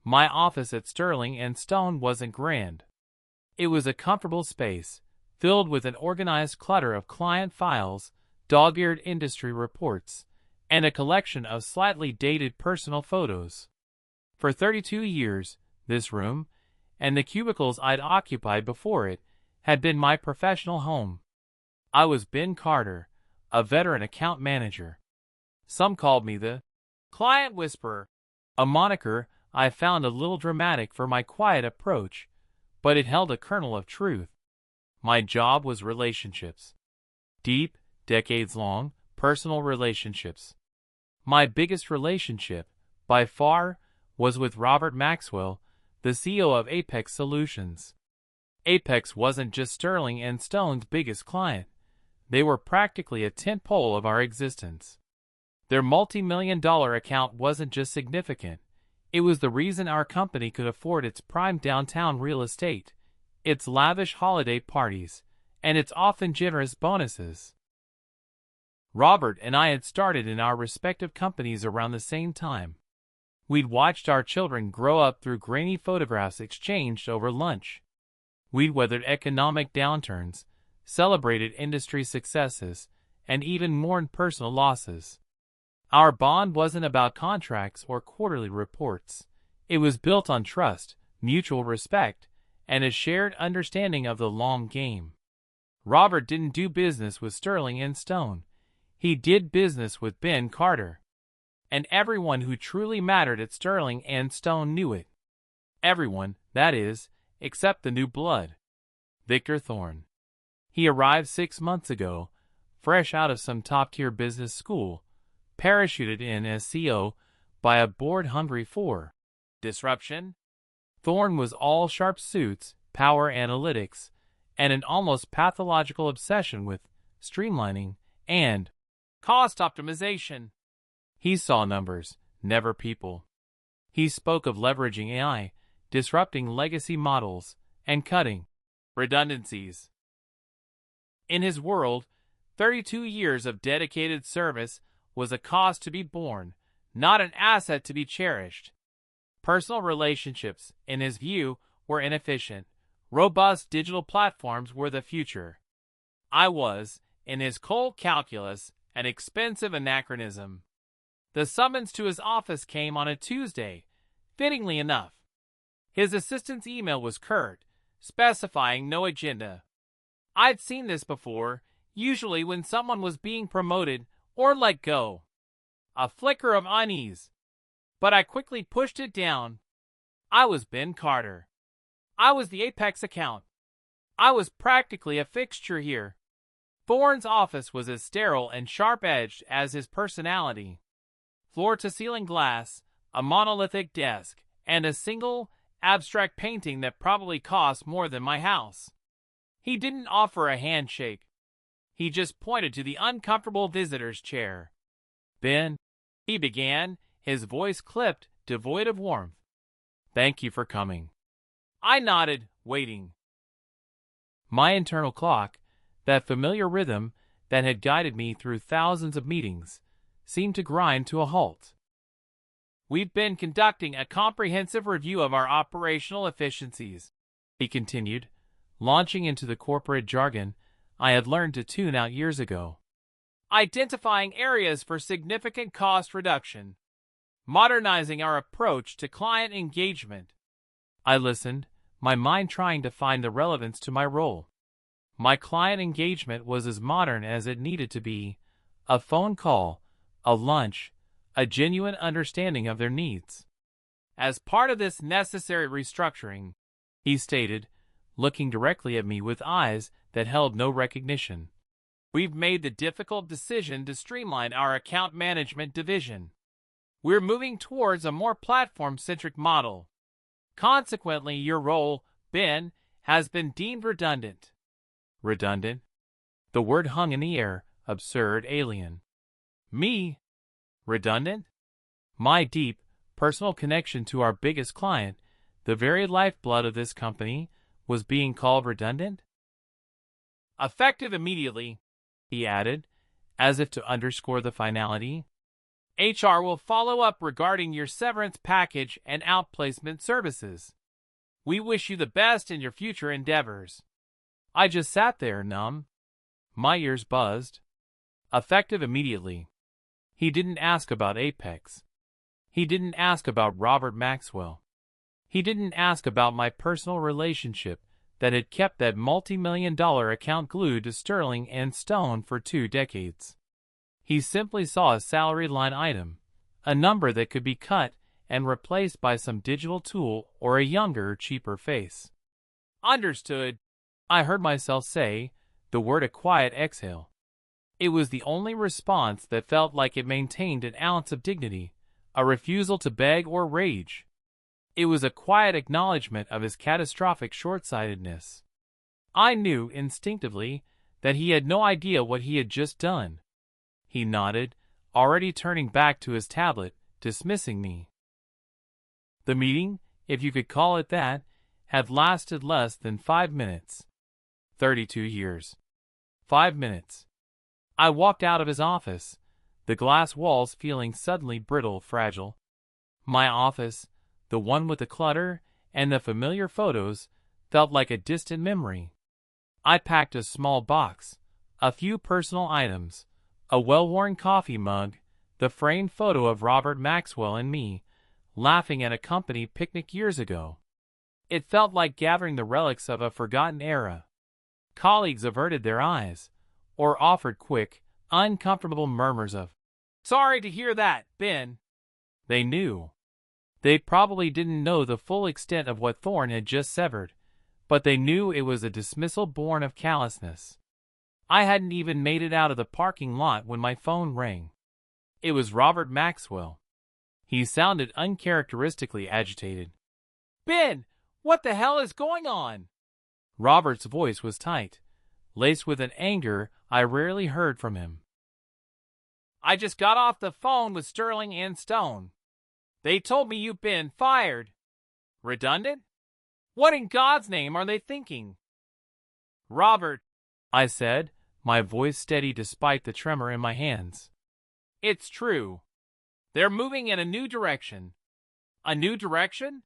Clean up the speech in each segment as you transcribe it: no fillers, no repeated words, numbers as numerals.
My office at Sterling and Stone wasn't grand. It was a comfortable space, filled with an organized clutter of client files, dog-eared industry reports, and a collection of slightly dated personal photos. For 32 years, this room, and the cubicles I'd occupied before it, had been my professional home. I was Ben Carter, a veteran account manager. Some called me the Client Whisperer, a moniker I found a little dramatic for my quiet approach, but it held a kernel of truth. My job was relationships. Deep, decades-long, personal relationships. My biggest relationship, by far, was with Robert Maxwell, the CEO of Apex Solutions. Apex wasn't just Sterling and Stone's biggest client. They were practically a tentpole of our existence. Their multi-million-dollar account wasn't just significant. It was the reason our company could afford its prime downtown real estate, its lavish holiday parties, and its often generous bonuses. Robert and I had started in our respective companies around the same time. We'd watched our children grow up through grainy photographs exchanged over lunch. We'd weathered economic downturns, celebrated industry successes, and even mourned personal losses. Our bond wasn't about contracts or quarterly reports. It was built on trust, mutual respect, and a shared understanding of the long game. Robert didn't do business with Sterling and Stone. He did business with Ben Carter. And everyone who truly mattered at Sterling and Stone knew it. Everyone, that is, except the new blood. Victor Thorne. He arrived 6 months ago, fresh out of some top-tier business school, parachuted in as CEO by a board hungry for disruption. Thorne was all sharp suits, power analytics, and an almost pathological obsession with streamlining and cost optimization. He saw numbers, never people. He spoke of leveraging AI, disrupting legacy models, and cutting redundancies. In his world, 32 years of dedicated service was a cost to be borne, not an asset to be cherished. Personal relationships, in his view, were inefficient. Robust digital platforms were the future. I was, in his cold calculus, an expensive anachronism. The summons to his office came on a Tuesday, fittingly enough. His assistant's email was curt, specifying no agenda. I'd seen this before, usually when someone was being promoted or let go. A flicker of unease. But I quickly pushed it down. I was Ben Carter. I was the Apex account. I was practically a fixture here. Thorne's office was as sterile and sharp-edged as his personality. Floor-to-ceiling glass, a monolithic desk, and a single, abstract painting that probably cost more than my house. He didn't offer a handshake. He just pointed to the uncomfortable visitor's chair. "Ben," he began, his voice clipped, devoid of warmth. "Thank you for coming." I nodded, waiting. My internal clock, that familiar rhythm that had guided me through thousands of meetings, seemed to grind to a halt. "We've been conducting a comprehensive review of our operational efficiencies," he continued, launching into the corporate jargon I had learned to tune out years ago. "Identifying areas for significant cost reduction. Modernizing our approach to client engagement." I listened, my mind trying to find the relevance to my role. My client engagement was as modern as it needed to be. A phone call, a lunch, a genuine understanding of their needs. "As part of this necessary restructuring," he stated, looking directly at me with eyes that held no recognition, "we've made the difficult decision to streamline our account management division. We're moving towards a more platform-centric model. Consequently, your role, Ben, has been deemed redundant." Redundant? The word hung in the air, absurd, alien. Me? Redundant? My deep, personal connection to our biggest client, the very lifeblood of this company, was being called redundant? "Effective immediately," he added, as if to underscore the finality. HR will follow up regarding your severance package and outplacement services. We wish you the best in your future endeavors. I just sat there, numb. My ears buzzed. Effective immediately. He didn't ask about Apex. He didn't ask about Robert Maxwell. He didn't ask about my personal relationship that had kept that multi-million-dollar account glued to Sterling and Stone for 2 decades. He simply saw a salary line item, a number that could be cut and replaced by some digital tool or a younger, cheaper face. Understood, I heard myself say, the word a quiet exhale. It was the only response that felt like it maintained an ounce of dignity, a refusal to beg or rage. It was a quiet acknowledgement of his catastrophic short-sightedness. I knew instinctively that he had no idea what he had just done. He nodded, already turning back to his tablet, dismissing me. The meeting, if you could call it that, had lasted less than 5 minutes. 32 years. 5 minutes. I walked out of his office, the glass walls feeling suddenly brittle, fragile. My office, the one with the clutter and the familiar photos, felt like a distant memory. I packed a small box, a few personal items, a well-worn coffee mug, the framed photo of Robert Maxwell and me, laughing at a company picnic years ago. It felt like gathering the relics of a forgotten era. Colleagues averted their eyes, or offered quick, uncomfortable murmurs of, "Sorry to hear that, Ben." They knew. They probably didn't know the full extent of what Thorne had just severed, but they knew it was a dismissal born of callousness. I hadn't even made it out of the parking lot when my phone rang. It was Robert Maxwell. He sounded uncharacteristically agitated. "Ben, what the hell is going on?" Robert's voice was tight, laced with an anger I rarely heard from him. "I just got off the phone with Sterling and Stone. They told me you've been fired. Redundant? What in God's name are they thinking?" "Robert," I said, my voice steady despite the tremor in my hands. "It's true. They're moving in a new direction." "A new direction?"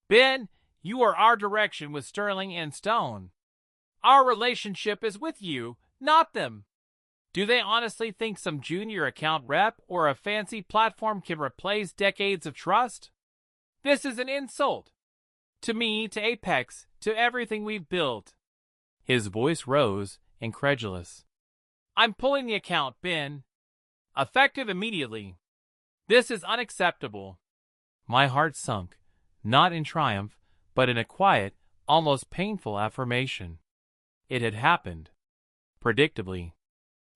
"Ben, you are our direction with Sterling and Stone. Our relationship is with you, not them. Do they honestly think some junior account rep or a fancy platform can replace decades of trust? This is an insult. To me, to Apex, to everything we've built." His voice rose, incredulous. "I'm pulling the account, Ben. Effective immediately. This is unacceptable." My heart sunk, not in triumph, but in a quiet, almost painful affirmation. It had happened. Predictably.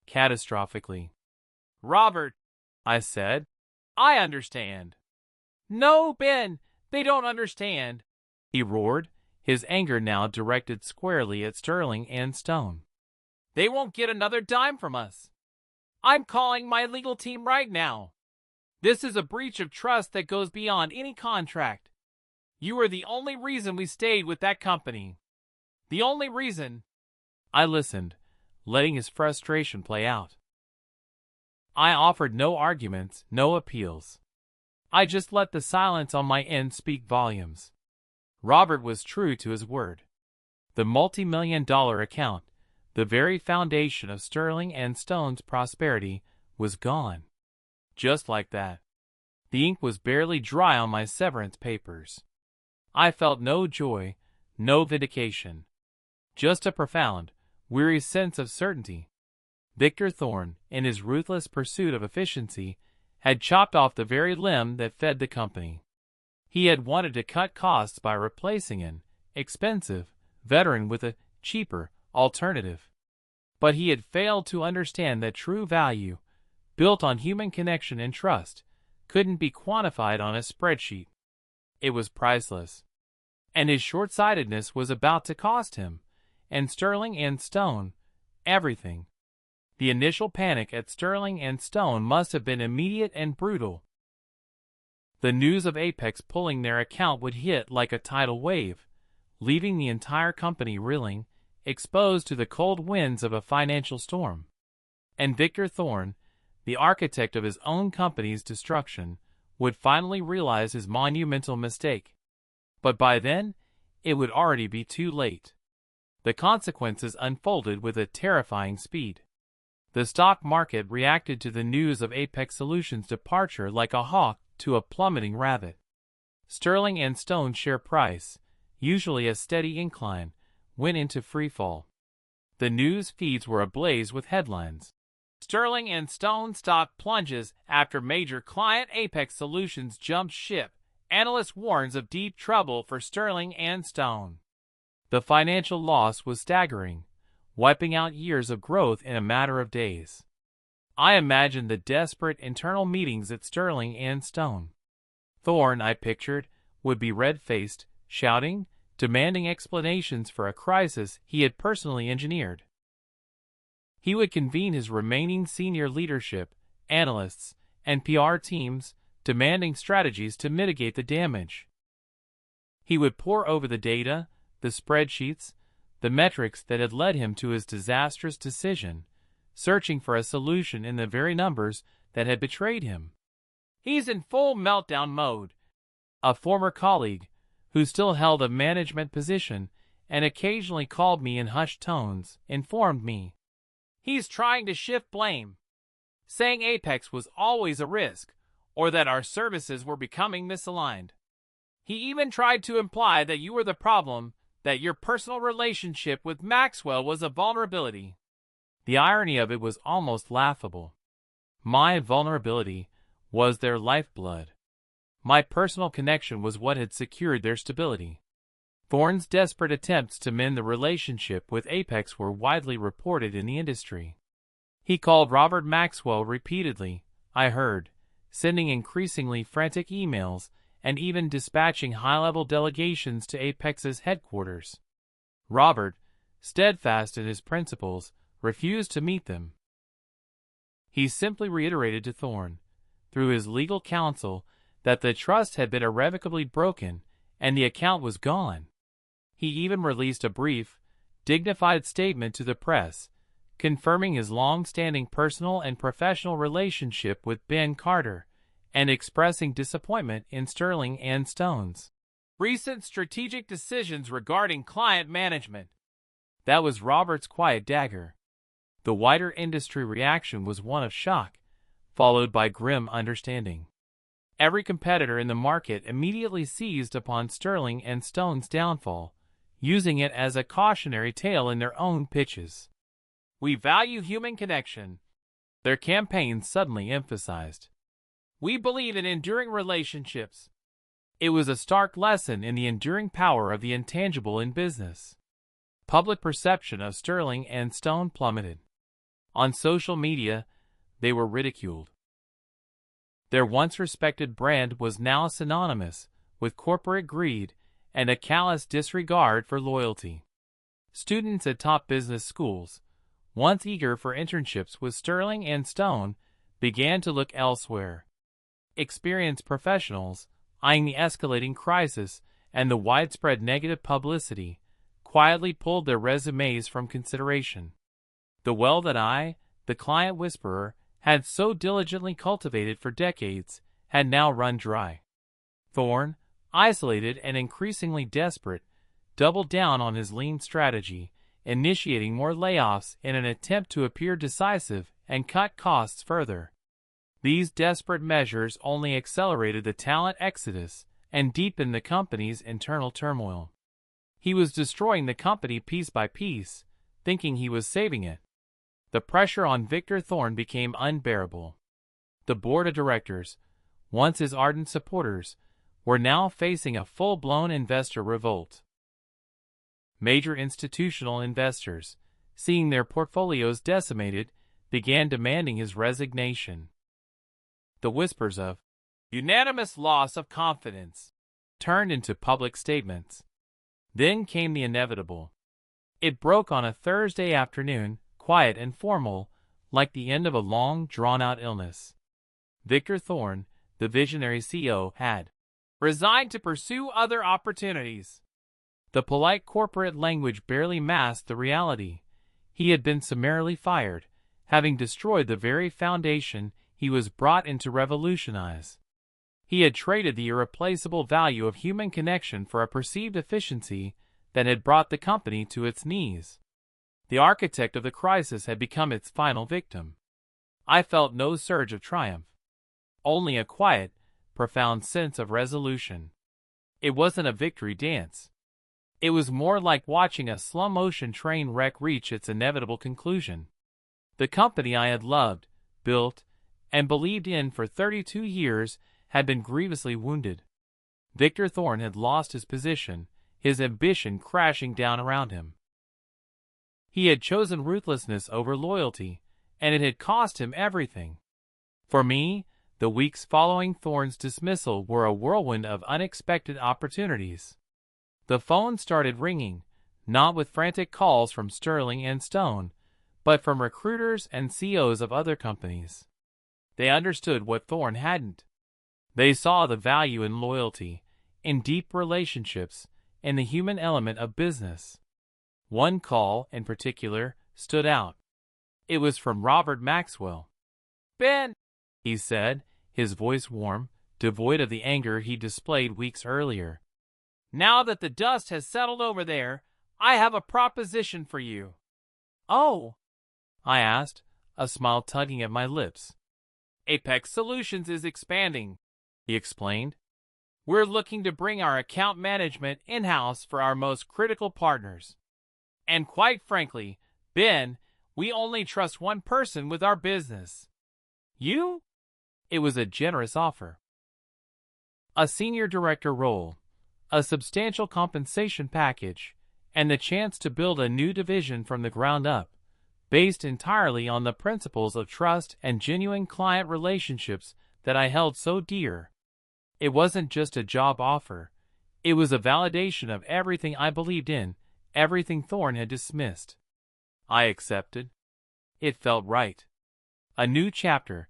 Catastrophically. "Robert," I said, "I understand." "No, Ben, they don't understand," he roared, his anger now directed squarely at Sterling and Stone. "They won't get another dime from us. I'm calling my legal team right now. This is a breach of trust that goes beyond any contract. You are the only reason we stayed with that company. The only reason." I listened, letting his frustration play out. I offered no arguments, no appeals. I just let the silence on my end speak volumes. Robert was true to his word. The multi-million-dollar account, the very foundation of Sterling and Stone's prosperity, was gone. Just like that. The ink was barely dry on my severance papers. I felt no joy, no vindication. Just a profound, weary sense of certainty. Victor Thorne, in his ruthless pursuit of efficiency, had chopped off the very limb that fed the company. He had wanted to cut costs by replacing an expensive veteran with a cheaper alternative. But he had failed to understand that true value, built on human connection and trust, couldn't be quantified on a spreadsheet. It was priceless. And his short-sightedness was about to cost him, and Sterling and Stone, everything. The initial panic at Sterling and Stone must have been immediate and brutal. The news of Apex pulling their account would hit like a tidal wave, leaving the entire company reeling, exposed to the cold winds of a financial storm. And Victor Thorne, the architect of his own company's destruction, would finally realize his monumental mistake. But by then, it would already be too late. The consequences unfolded with a terrifying speed. The stock market reacted to the news of Apex Solutions' departure like a hawk to a plummeting rabbit. Sterling and Stone's share price, usually a steady incline, went into freefall. The news feeds were ablaze with headlines. Sterling and Stone stock plunges after major client Apex Solutions jumps ship. Analyst warns of deep trouble for Sterling and Stone. The financial loss was staggering, wiping out years of growth in a matter of days. I imagined the desperate internal meetings at Sterling and Stone. Thorne, I pictured, would be red-faced, shouting, demanding explanations for a crisis he had personally engineered. He would convene his remaining senior leadership, analysts, and PR teams, demanding strategies to mitigate the damage. He would pore over the data, the spreadsheets, the metrics that had led him to his disastrous decision, searching for a solution in the very numbers that had betrayed him. "He's in full meltdown mode," a former colleague, who still held a management position and occasionally called me in hushed tones, informed me. "He's trying to shift blame, saying Apex was always a risk, or that our services were becoming misaligned. He even tried to imply that you were the problem, that your personal relationship with Maxwell was a vulnerability." The irony of it was almost laughable. My vulnerability was their lifeblood. My personal connection was what had secured their stability. Thorne's desperate attempts to mend the relationship with Apex were widely reported in the industry. He called Robert Maxwell repeatedly, I heard, sending increasingly frantic emails and even dispatching high-level delegations to Apex's headquarters. Robert, steadfast in his principles, refused to meet them. He simply reiterated to Thorne, through his legal counsel, that the trust had been irrevocably broken and the account was gone. He even released a brief, dignified statement to the press, confirming his long-standing personal and professional relationship with Ben Carter, and expressing disappointment in Sterling and Stone's recent strategic decisions regarding client management. That was Robert's quiet dagger. The wider industry reaction was one of shock, followed by grim understanding. Every competitor in the market immediately seized upon Sterling and Stone's downfall, using it as a cautionary tale in their own pitches. "We value human connection," their campaigns suddenly emphasized. "We believe in enduring relationships." It was a stark lesson in the enduring power of the intangible in business. Public perception of Sterling and Stone plummeted. On social media, they were ridiculed. Their once respected brand was now synonymous with corporate greed and a callous disregard for loyalty. Students at top business schools, once eager for internships with Sterling and Stone, began to look elsewhere. Experienced professionals, eyeing the escalating crisis and the widespread negative publicity, quietly pulled their resumes from consideration. The well that I, the client whisperer, had so diligently cultivated for decades, had now run dry. Thorne, isolated and increasingly desperate, doubled down on his lean strategy, initiating more layoffs in an attempt to appear decisive and cut costs further. These desperate measures only accelerated the talent exodus and deepened the company's internal turmoil. He was destroying the company piece by piece, thinking he was saving it. The pressure on Victor Thorne became unbearable. The board of directors, once his ardent supporters, were now facing a full-blown investor revolt. Major institutional investors, seeing their portfolios decimated, began demanding his resignation. The whispers of unanimous loss of confidence turned into public statements. Then came the inevitable. It broke on a Thursday afternoon, quiet and formal, like the end of a long, drawn-out illness. Victor Thorne, the visionary CEO, had resigned to pursue other opportunities. The polite corporate language barely masked the reality. He had been summarily fired, having destroyed the very foundation he was brought in to revolutionize. He had traded the irreplaceable value of human connection for a perceived efficiency that had brought the company to its knees. The architect of the crisis had become its final victim. I felt no surge of triumph, only a quiet, profound sense of resolution. It wasn't a victory dance. It was more like watching a slow-motion train wreck reach its inevitable conclusion. The company I had loved, built, and believed in for 32 years had been grievously wounded. Victor Thorn had lost his position, his ambition crashing down around him. He had chosen ruthlessness over loyalty, and it had cost him everything. For me, the weeks following Thorn's dismissal were a whirlwind of unexpected opportunities. The phone started ringing, not with frantic calls from Sterling and Stone, but from recruiters and CEOs of other companies. They understood what Thorn hadn't. They saw the value in loyalty, in deep relationships, in the human element of business. One call, in particular, stood out. It was from Robert Maxwell. "Ben," he said, his voice warm, devoid of the anger he displayed weeks earlier. "Now that the dust has settled over there, I have a proposition for you." "Oh?" I asked, a smile tugging at my lips. "Apex Solutions is expanding," he explained. "We're looking to bring our account management in-house for our most critical partners. And quite frankly, Ben, we only trust one person with our business. You?" It was a generous offer. A senior director role, a substantial compensation package, and the chance to build a new division from the ground up, based entirely on the principles of trust and genuine client relationships that I held so dear. It wasn't just a job offer. It was a validation of everything I believed in, everything Thorn had dismissed. I accepted. It felt right. A new chapter,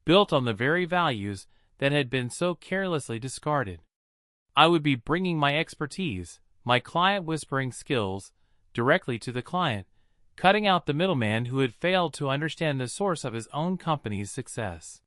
built on the very values that had been so carelessly discarded. I would be bringing my expertise, my client whispering skills, directly to the client, cutting out the middleman who had failed to understand the source of his own company's success.